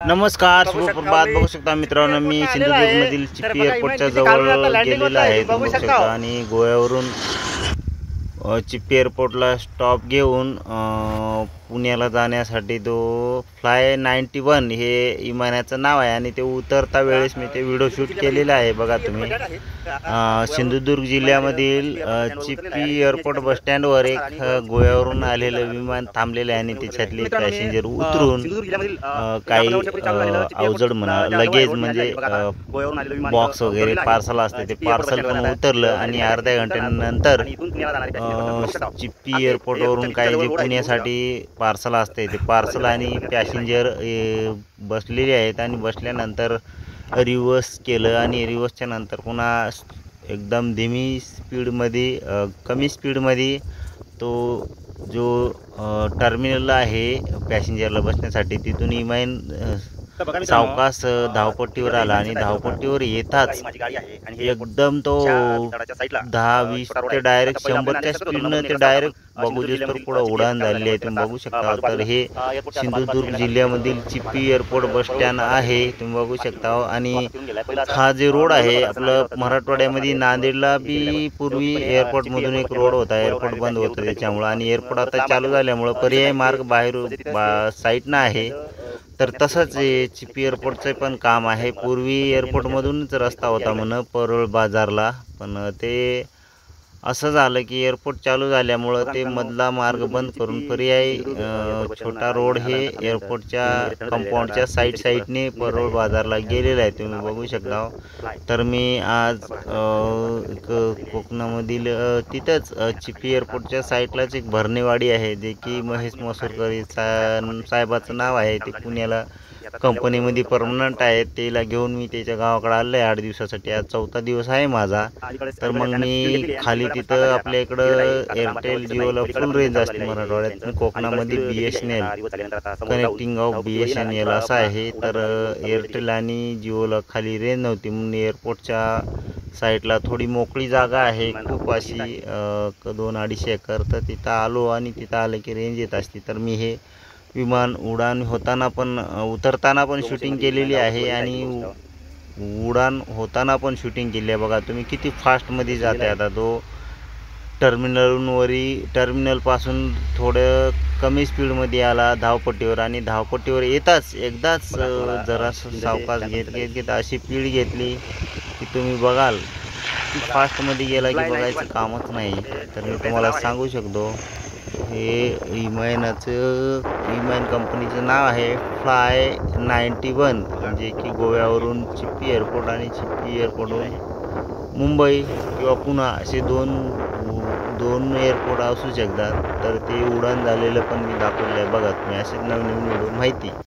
नमस्कार, शुभप्रभात. बघू शकता मित्रांनो, मी सिंधुदुर्गमधील चिप्पी एअरपोर्टच्या जवळ गेलेलो आहे. तुम्ही बघू शकता आणि गोव्यावरून चिप्पी एअरपोर्टला स्टॉप घेऊन पुण्याला जाण्यासाठी तो फ्लाय 91 हे विमानाचं नाव आहे आणि ते उतरता वेळेस मी ते व्हिडिओ शूट केलेला आहे. बघा तुम्ही, सिंधुदुर्ग जिल्ह्यामधील चिप्पी एअरपोर्ट बस स्टँडवर एक गोव्यावरून आलेलं विमान थांबलेलं आहे आणि त्याच्यातले पॅसेंजर उतरून काही अवजड म्हणा लगेज म्हणजे बॉक्स वगैरे पार्सल असते ते पार्सल पण उतरलं आणि अर्ध्या घंट्यानंतर चिप्पी एअरपोर्टवरून काही जे पुण्यासाठी पार्सल असते ते पार्सल आणि पॅसेंजर बसलेले आहेत आणि बसल्यानंतर रिवर्स केलं आणि रिवर्सच्या नंतर पुन्हा एकदम धीमी स्पीडमध्ये कमी स्पीडमध्ये तो जो टर्मिनल आहे पॅसेंजरला बसण्यासाठी तिथून विमान सावकाश धावपट्टीवर आला आणि धावपट्टीवर येताच एकदम तो 10-20 ते डायरेक्ट 100च्या स्पीडनं ते डायरेक्ट बघू तर पुढं उडान झालेली आहे. तुम्ही बघू शकता. तर हे सिंधुदुर्ग जिल्ह्यामधील चिप्पी एअरपोर्ट बस स्टँड आहे, तुम्ही बघू शकता. आणि हा जे रोड आहे आपलं मराठवाड्यामध्ये नांदेडला बी पूर्वी एअरपोर्टमधून एक रोड होता, एअरपोर्ट बंद होतं त्याच्यामुळं आणि एअरपोर्ट आता चालू झाल्यामुळं पर्यायी मार्ग बाहेर साईडनं आहे. तर तसंच चिप्पी एअरपोर्टचं पण काम आहे. पूर्वी एअरपोर्टमधूनच रस्ता होता म्हणून परोळ बाजारला, पण ते असं झालं की एअरपोर्ट चालू झाल्यामुळं ते मधला मार्ग बंद करून पर्यायी छोटा रोड हे एअरपोर्टच्या कंपाऊंडच्या साईडने परोळ बाजारला गेलेला आहे, तुम्ही बघू शकता. तर मी आज कोकणामधील तिथंच चिप्पी एअरपोर्टच्या साईडलाच एक भरणेवाडी आहे, जे की महेश मसूरकर साहेबाचं नाव आहे. ते पुण्याला कंपनीमध्ये परमनंट आहे. त्याला घेऊन मी त्याच्या गावाकडे आलो आहे 8 दिवसासाठी. आज 4था दिवस आहे माझा. तर मग मी खाली तिथं आपल्या इकडं एअरटेल जिओला फुल रेंज असते मराठवाड्यात, कोकणामध्ये BSNL कनेक्टिंग ऑफ BSNL असं आहे. तर एअरटेल आणि जिओला खाली रेंज नव्हती म्हणून एअरपोर्टच्या साईडला थोडी मोकळी जागा आहे, खूप अशी 2-2.5 एकर. तर तिथं आलो आणि तिथं आलं की रेंज येत असते. तर मी हे विमान उड्डाण होताना पण उतरताना पण शूटिंग केलेली आहे आणि उड्डाण होताना पण शूटिंग केली आहे. बघा तुम्ही किती फास्टमध्ये जात आहे. आता तो टर्मिनलपासून थोडं कमी स्पीडमध्ये आला धावपट्टीवर आणि धावपट्टीवर येताच एकदाच जरासं सावकाश घेत अशी स्पीड घेतली की तुम्ही बघाल की फास्टमध्ये गेला की बघायचं कामच नाही. तर मी तुम्हाला सांगू शकतो, हे विमान कंपनीचं नाव आहे फ्लाय 91, जे की गोव्यावरून चिप्पी एअरपोर्ट आणि चिप्पी एअरपोर्टवरून मुंबई किंवा पुणे असे दोन एअरपोर्ट असू शकतात. तर ते उड्डाण झालेलं पण मी दाखवलं आहे. बघा तुम्ही असेच नवीन व्हिडिओ माहिती